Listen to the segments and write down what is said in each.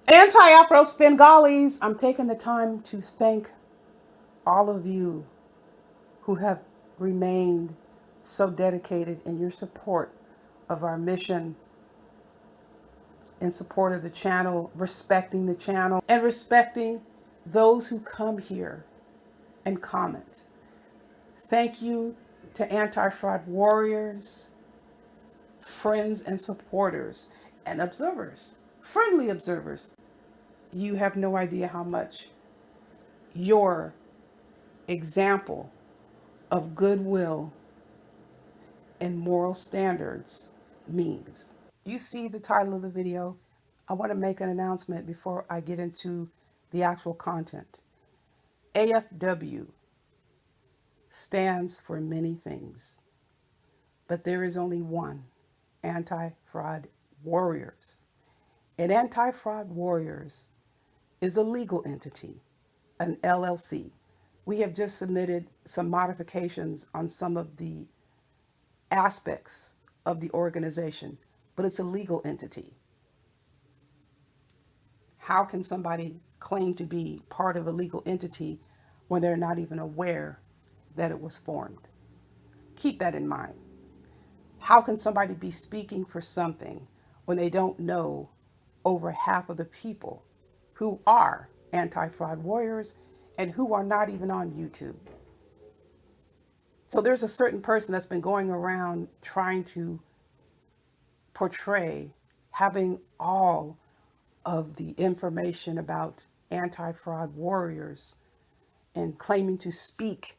Anti-Afro Spengalis, I'm taking the time to thank all of you who have remained so dedicated in your support of our mission, in support of the channel, respecting the channel, and respecting those who come here and comment. Thank you to anti-fraud warriors, friends and supporters, and observers, friendly observers. You have no idea how much your example of goodwill and moral standards means. You see the title of the video. I want to make an announcement before I get into the actual content. AFW stands for many things, but there is only one: Anti-Fraud Warriors. And Anti-Fraud Warriors is a legal entity, an LLC. We have just submitted some modifications on some of the aspects of the organization, but it's a legal entity. How can somebody claim to be part of a legal entity when they're not even aware that it was formed? Keep that in mind. How can somebody be speaking for something when they don't know over half of the people who are anti-fraud warriors and who are not even on YouTube? So there's a certain person that's been going around trying to portray having all of the information about anti-fraud warriors and claiming to speak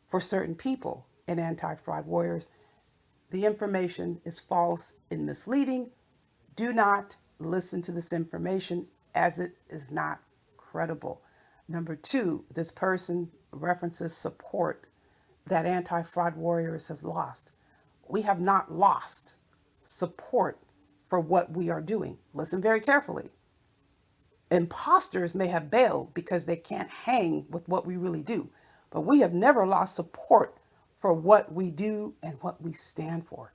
for certain people in anti-fraud warriors. The information is false and misleading. Do not listen to this information as it is not credible. Number two, this person references support that anti-fraud warriors has lost. We have not lost support for what we are doing. Listen very carefully. Imposters may have bailed because they can't hang with what we really do, but we have never lost support for what we do and what we stand for.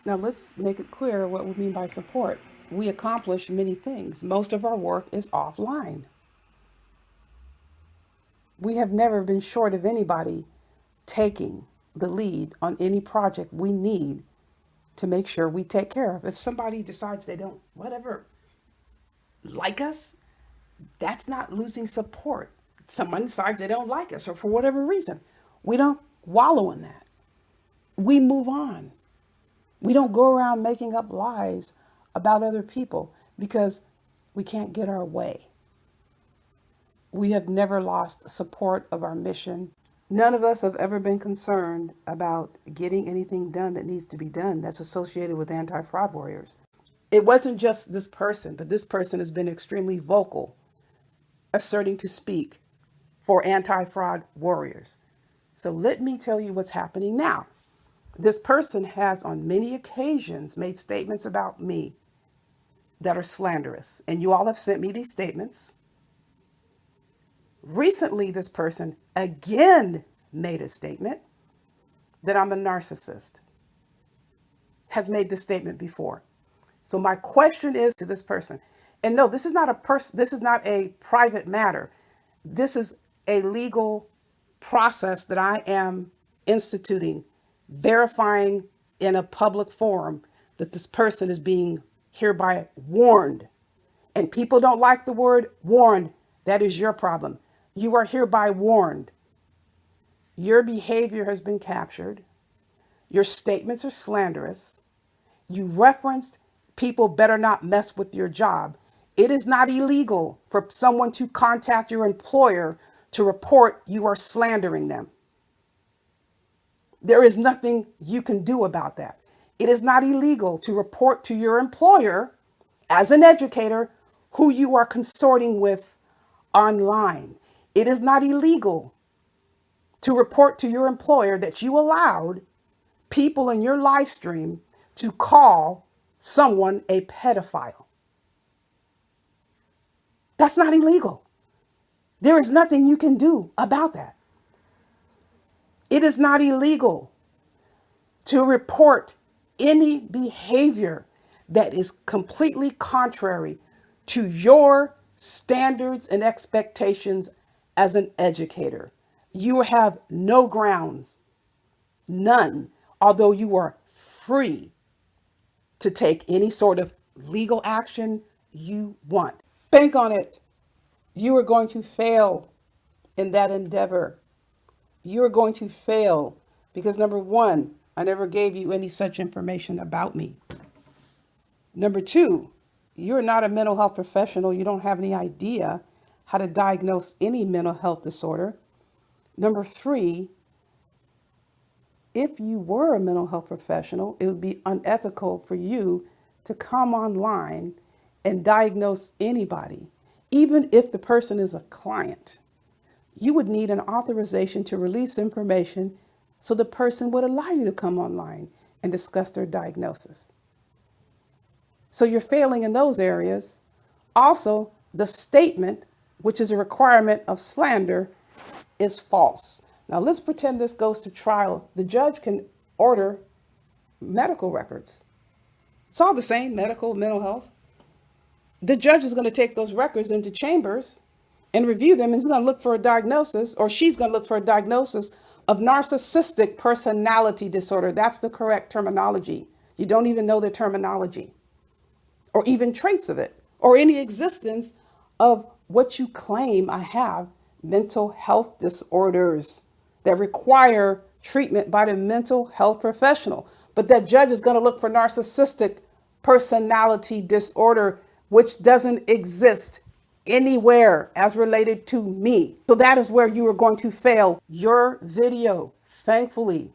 Now let's make it clear what we mean by support. We accomplish many things. Most of our work is offline. We have never been short of anybody taking the lead on any project we need to make sure we take care of. If somebody decides they don't, whatever, like us, that's not losing support. Someone decides they don't like us or for whatever reason. We don't wallow in that. We move on. We don't go around making up lies about other people because we can't get our way. We have never lost support of our mission. None of us have ever been concerned about getting anything done that needs to be done that's associated with anti-fraud warriors. It wasn't just this person, but this person has been extremely vocal, asserting to speak for anti-fraud warriors. So let me tell you what's happening now. This person has on many occasions made statements about me that are slanderous, and you all have sent me these statements. Recently, this person again made a statement that I'm a narcissist, has made this statement before. So my question is to this person, and no, this is not a person, this is not a private matter. This is a legal process that I am instituting, verifying in a public forum that this person is being hereby warned. And people don't like the word warned. That is your problem. You are hereby warned. Your behavior has been captured. Your statements are slanderous. You referenced people better not mess with your job. It is not illegal for someone to contact your employer to report you are slandering them. There is nothing you can do about that. It is not illegal to report to your employer as an educator who you are consorting with online. It is not illegal to report to your employer that you allowed people in your live stream to call someone a pedophile. That's not illegal. There is nothing you can do about that. It is not illegal to report any behavior that is completely contrary to your standards and expectations as an educator. You have no grounds, none, although you are free to take any sort of legal action you want. Bank on it. You are going to fail in that endeavor. You are going to fail because number one, I never gave you any such information about me. Number two, you're not a mental health professional. You don't have any idea how to diagnose any mental health disorder. Number three, if you were a mental health professional, it would be unethical for you to come online and diagnose anybody, even if the person is a client. You would need an authorization to release information so the person would allow you to come online and discuss their diagnosis. So you're failing in those areas. Also, the statement, which is a requirement of slander, is false. Now, let's pretend this goes to trial. The judge can order medical records. It's all the same, medical, mental health. The judge is going to take those records into chambers and review them, and he's going to look for a diagnosis, or she's going to look for a diagnosis of narcissistic personality disorder. That's the correct terminology. You don't even know the terminology or even traits of it or any existence of what you claim I have, mental health disorders that require treatment by the mental health professional. But that judge is going to look for narcissistic personality disorder, which doesn't exist anywhere as related to me. So that is where you are going to fail. Your video, thankfully,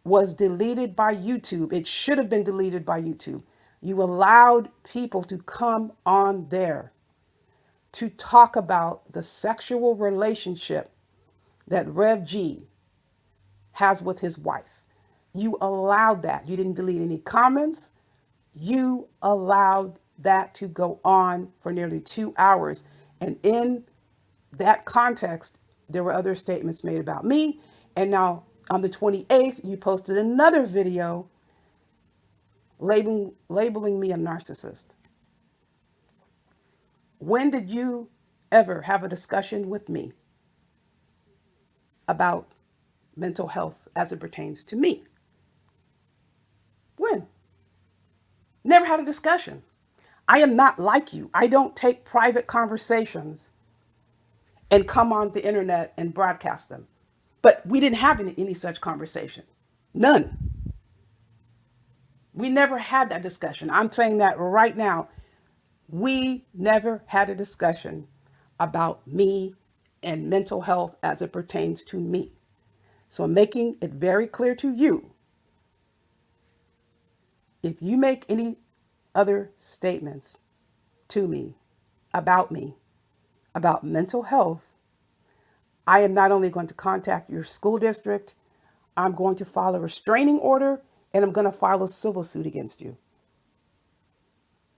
was deleted by YouTube. It should have been deleted by YouTube. You allowed people to come on there to talk about the sexual relationship that Rev G has with his wife. You allowed that. You didn't delete any comments. You allowed that to go on for nearly 2 hours. And in that context, there were other statements made about me. And now on the 28th, you posted another video labeling me a narcissist. When did you ever have a discussion with me about mental health as it pertains to me? When? Never had a discussion. I am not like you. I don't take private conversations and come on the internet and broadcast them. But we didn't have any such conversation. None. We never had that discussion. I'm saying that right now. We never had a discussion about me and mental health as it pertains to me. So I'm making it very clear to you. If you make any other statements to me, about mental health, I am not only going to contact your school district, I'm going to file a restraining order, and I'm going to file a civil suit against you.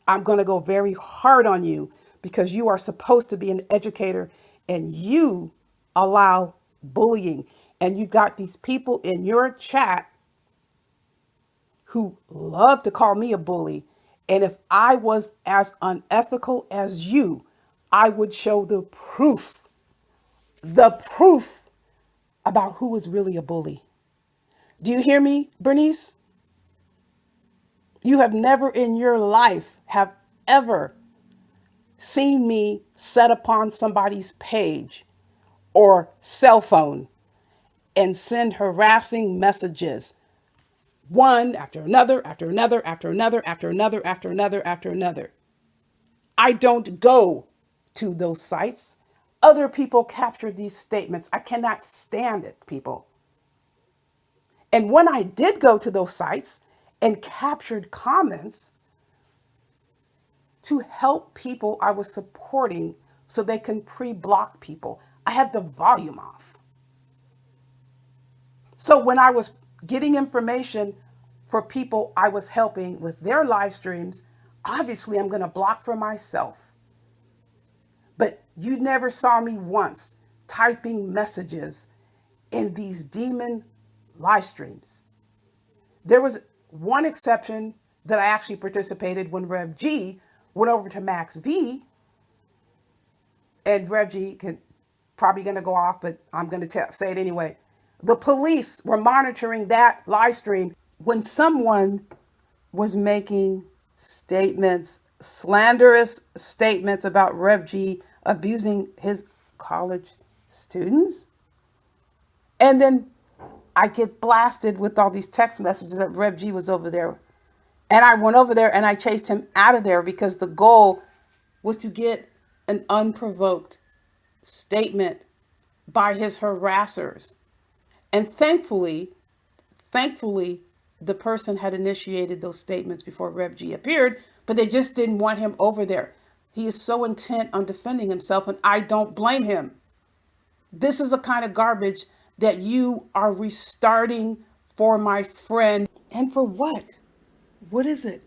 I'm going to go very hard on you because you are supposed to be an educator and you allow bullying. And you've got these people in your chat who love to call me a bully. And if I was as unethical as you, I would show the proof about who is really a bully. Do you hear me, Bernice? You have never in your life have ever seen me set upon somebody's page or cell phone and send harassing messages, one after another, after another, after another, after another, after another, after another. I don't go to those sites. Other people capture these statements. I cannot stand it, people. And when I did go to those sites and captured comments to help people I was supporting so they can pre-block people, I had the volume off. So when I was getting information for people I was helping with their live streams, obviously I'm going to block for myself. But you never saw me once typing messages in these demon live streams. There was one exception that I actually participated when Rev G went over to Max V And Reggie can probably going to go off, but I'm going to say it anyway. The police were monitoring that live stream when someone was making statements, slanderous statements about Rev G abusing his college students. And then I get blasted with all these text messages that Rev G was over there. And I went over there and I chased him out of there because the goal was to get an unprovoked statement by his harassers. And thankfully, the person had initiated those statements before Rev G appeared, but they just didn't want him over there. He is so intent on defending himself, and I don't blame him. This is the kind of garbage that you are restarting for my friend. And for what? What is it?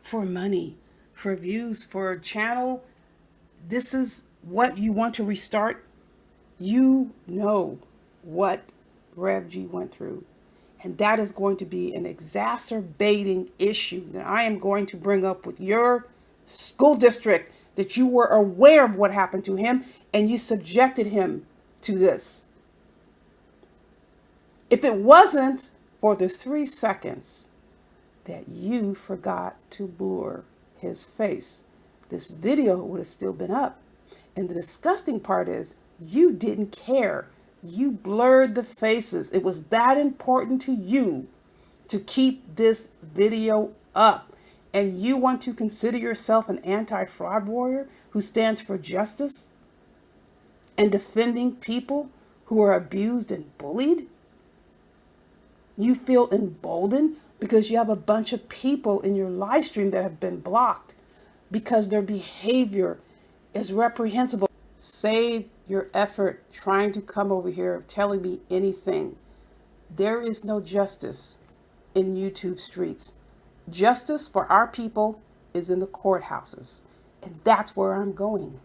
For money, for views, for a channel? This is what you want to restart? You know what Rev G went through. And that is going to be an exacerbating issue that I am going to bring up with your school district, that you were aware of what happened to him and you subjected him to this. If it wasn't for the 3 seconds that you forgot to blur his face, this video would have still been up. And the disgusting part is you didn't care. You blurred the faces. It was that important to you to keep this video up. And you want to consider yourself an anti-fraud warrior who stands for justice and defending people who are abused and bullied? You feel emboldened because you have a bunch of people in your live stream that have been blocked because their behavior is reprehensible. Save your effort trying to come over here telling me anything. There is no justice in YouTube streets. Justice for our people is in the courthouses. And that's where I'm going.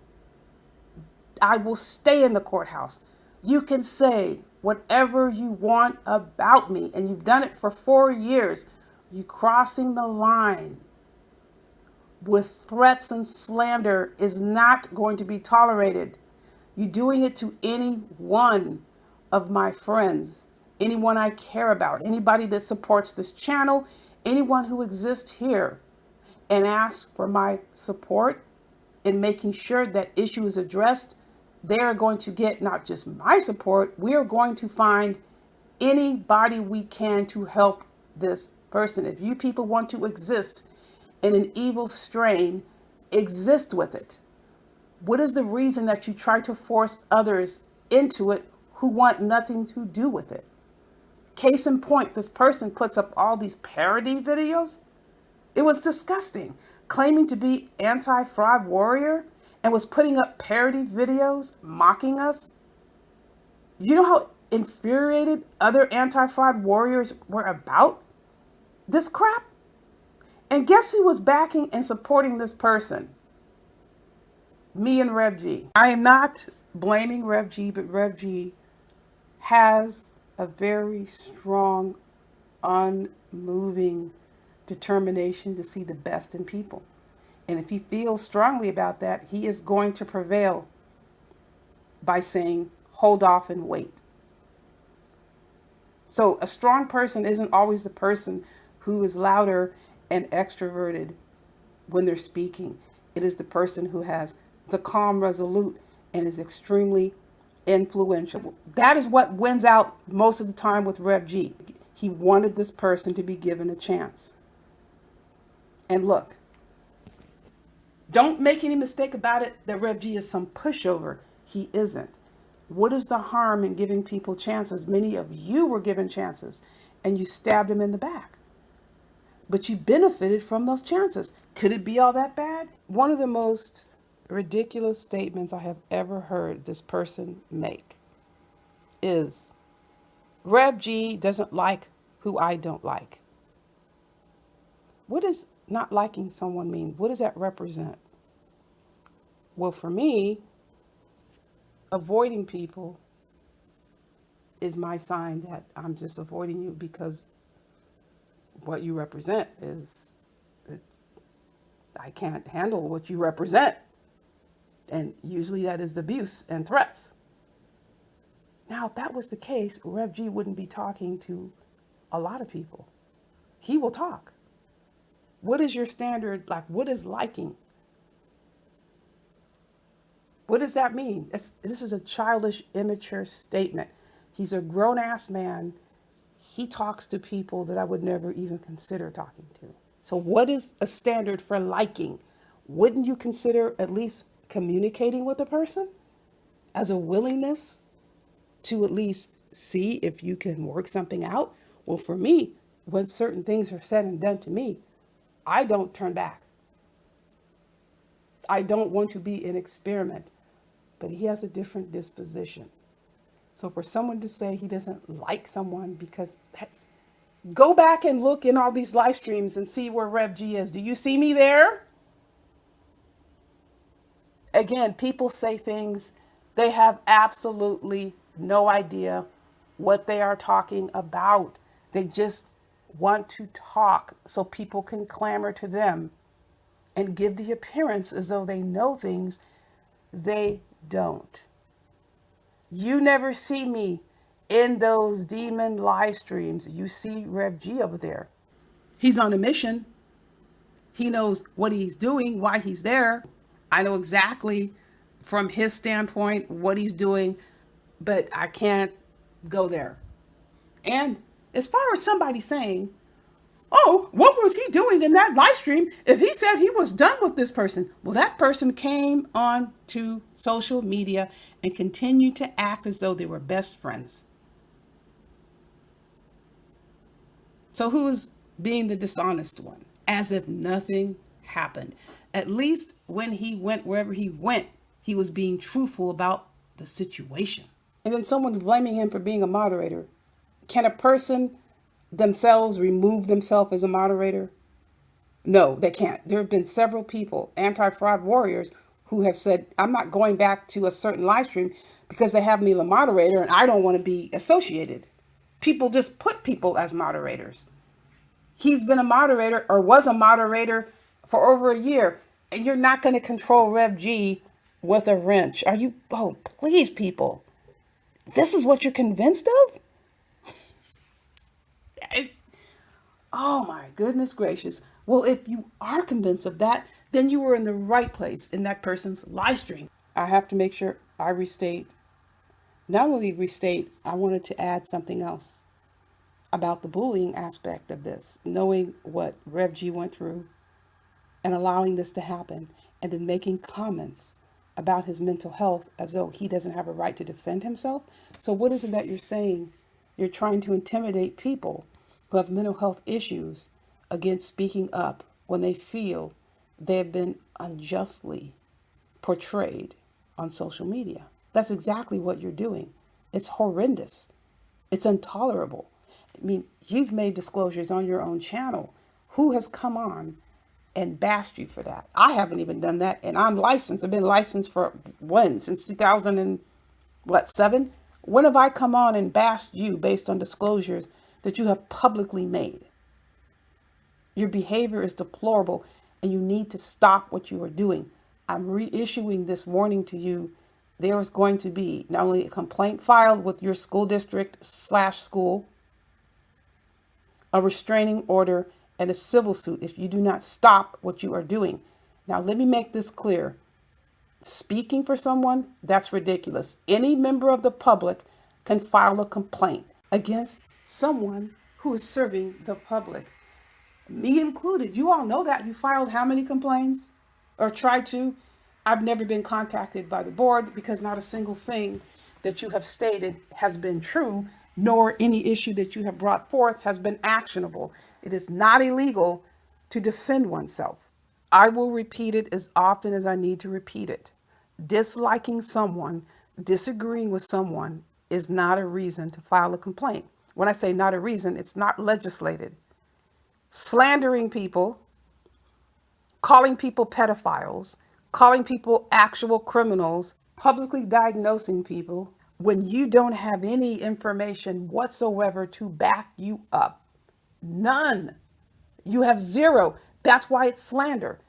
I will stay in the courthouse. You can say whatever you want about me, and you've done it for 4 years. You crossing the line with threats and slander is not going to be tolerated. You doing it to any one of my friends, anyone I care about, anybody that supports this channel, anyone who exists here, and ask for my support in making sure that issue is addressed, they are going to get not just my support, we are going to find anybody we can to help this person. If you people want to exist in an evil strain, exist with it. What is the reason that you try to force others into it who want nothing to do with it? Case in point, this person puts up all these parody videos. It was disgusting. Claiming to be anti-fraud warrior and was putting up parody videos mocking us. You know how infuriated other anti-fraud warriors were about this crap? And guess who was backing and supporting this person? Me and Rev G. I am not blaming Rev G, but Rev G has a very strong, unmoving determination to see the best in people. And if he feels strongly about that, he is going to prevail by saying, hold off and wait. So a strong person isn't always the person who is louder and extroverted when they're speaking. It is the person who has the calm, resolute, and is extremely influential. That is what wins out most of the time with Rev G. He wanted this person to be given a chance. And look, don't make any mistake about it that Rev G is some pushover. He isn't. What is the harm in giving people chances? Many of you were given chances and you stabbed him in the back. But you benefited from those chances. Could it be all that bad? One of the most ridiculous statements I have ever heard this person make is, Rev G doesn't like who I don't like. What does not liking someone mean? What does that represent? Well, for me, avoiding people is my sign that I'm just avoiding you because what you represent is, I can't handle what you represent. And usually that is abuse and threats. Now, if that was the case, Rev G wouldn't be talking to a lot of people. He will talk. What is your standard? Like, what is liking? What does that mean? This is a childish, immature statement. He's a grown ass man. He talks to people that I would never even consider talking to. So, what is a standard for liking? Wouldn't you consider at least communicating with a person as a willingness to at least see if you can work something out? Well, for me, when certain things are said and done to me, I don't turn back. I don't want to be an experiment, but he has a different disposition. So for someone to say he doesn't like someone because go back and look in all these live streams and see where Rev G is. Do you see me there? Again, people say things, they have absolutely no idea what they are talking about. They just want to talk so people can clamor to them and give the appearance as though they know things they don't. You never see me in those demon live streams. You see Rev G over there. He's on a mission. He knows what he's doing, why he's there. I know exactly from his standpoint what he's doing, but I can't go there. And as far as somebody saying, oh, what was he doing in that live stream if he said he was done with this person? Well, that person came on to social media and continued to act as though they were best friends. So who's being the dishonest one? As if nothing happened. At least when he went wherever he went, he was being truthful about the situation. And then someone's blaming him for being a moderator. Can a person themselves remove themselves as a moderator? No, they can't. There have been several people, anti-fraud warriors, who have said, I'm not going back to a certain live stream because they have me as a moderator and I don't want to be associated. People just put people as moderators. He's been a moderator or was a moderator for over a year, and you're not going to control Rev G with a wrench. Are you? Oh, please, people. This is what you're convinced of? Oh my goodness gracious. Well, if you are convinced of that, then you were in the right place in that person's live stream. I have to make sure I restate. Not only restate, I wanted to add something else about the bullying aspect of this, knowing what Rev G went through and allowing this to happen, and then making comments about his mental health as though he doesn't have a right to defend himself. So what is it that you're saying? You're trying to intimidate people who have mental health issues against speaking up when they feel they have been unjustly portrayed on social media. That's exactly what you're doing. It's horrendous. It's intolerable. I mean, you've made disclosures on your own channel. Who has come on and bashed you for that? I haven't even done that, and I'm licensed. I've been licensed for when? Since 2007? When have I come on and bashed you based on disclosures that you have publicly made? Your behavior is deplorable, and you need to stop what you are doing. I'm reissuing this warning to you. There is going to be not only a complaint filed with your school district / school, a restraining order, and a civil suit if you do not stop what you are doing. Now, let me make this clear. Speaking for someone, that's ridiculous. Any member of the public can file a complaint against someone who is serving the public. Me included. You all know that. You filed how many complaints? Or tried to? I've never been contacted by the board because not a single thing that you have stated has been true, nor any issue that you have brought forth has been actionable. It is not illegal to defend oneself. I will repeat it as often as I need to repeat it. Disliking someone, disagreeing with someone is not a reason to file a complaint. When I say not a reason, it's not legislated. Slandering people, calling people pedophiles, calling people actual criminals, publicly diagnosing people when you don't have any information whatsoever to back you up. None. You have zero. That's why it's slander.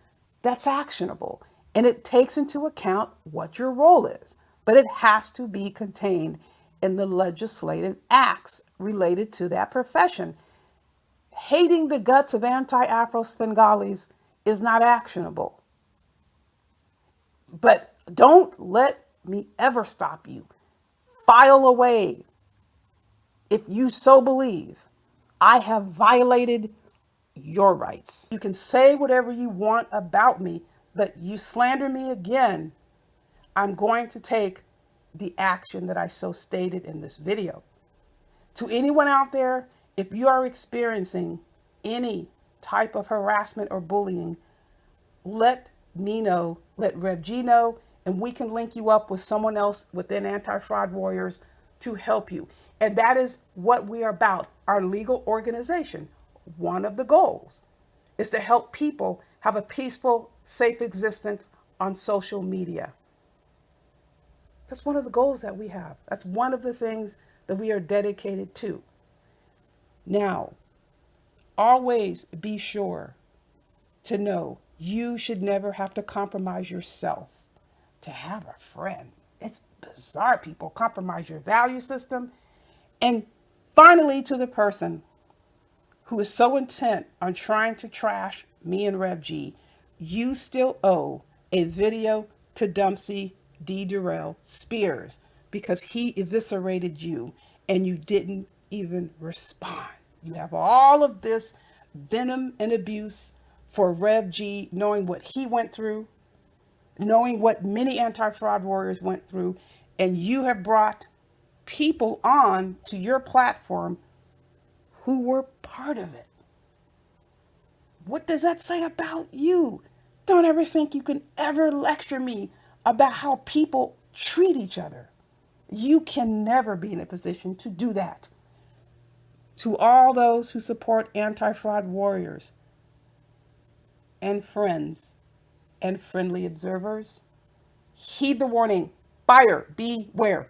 That's actionable. And it takes into account what your role is, but it has to be contained in the legislative acts related to that profession. Hating the guts of anti-Afro Spengalis is not actionable. But don't let me ever stop you. File away if you so believe I have violated your rights. You can say whatever you want about me, but you slander me again, I'm going to take the action that I so stated in this video. To anyone out there, if you are experiencing any type of harassment or bullying, let me know, let Rev G know, and we can link you up with someone else within Anti-Fraud Warriors to help you. And that is what we are about, our legal organization. One of the goals is to help people have a peaceful, safe existence on social media. That's one of the goals that we have. That's one of the things that we are dedicated to. Now, always be sure to know you should never have to compromise yourself to have a friend. It's bizarre, people compromise your value system. And finally, to the person who is so intent on trying to trash me and Rev G, you still owe a video to Dumpsy D. Durrell Spears because he eviscerated you and you didn't even respond. You have all of this venom and abuse for Rev G, knowing what he went through, knowing what many anti-fraud warriors went through, and you have brought people on to your platform who were part of it. What does that say about you? Don't ever think you can ever lecture me about how people treat each other. You can never be in a position to do that. To all those who support anti-fraud warriors and friends and friendly observers, heed the warning. Buyer beware.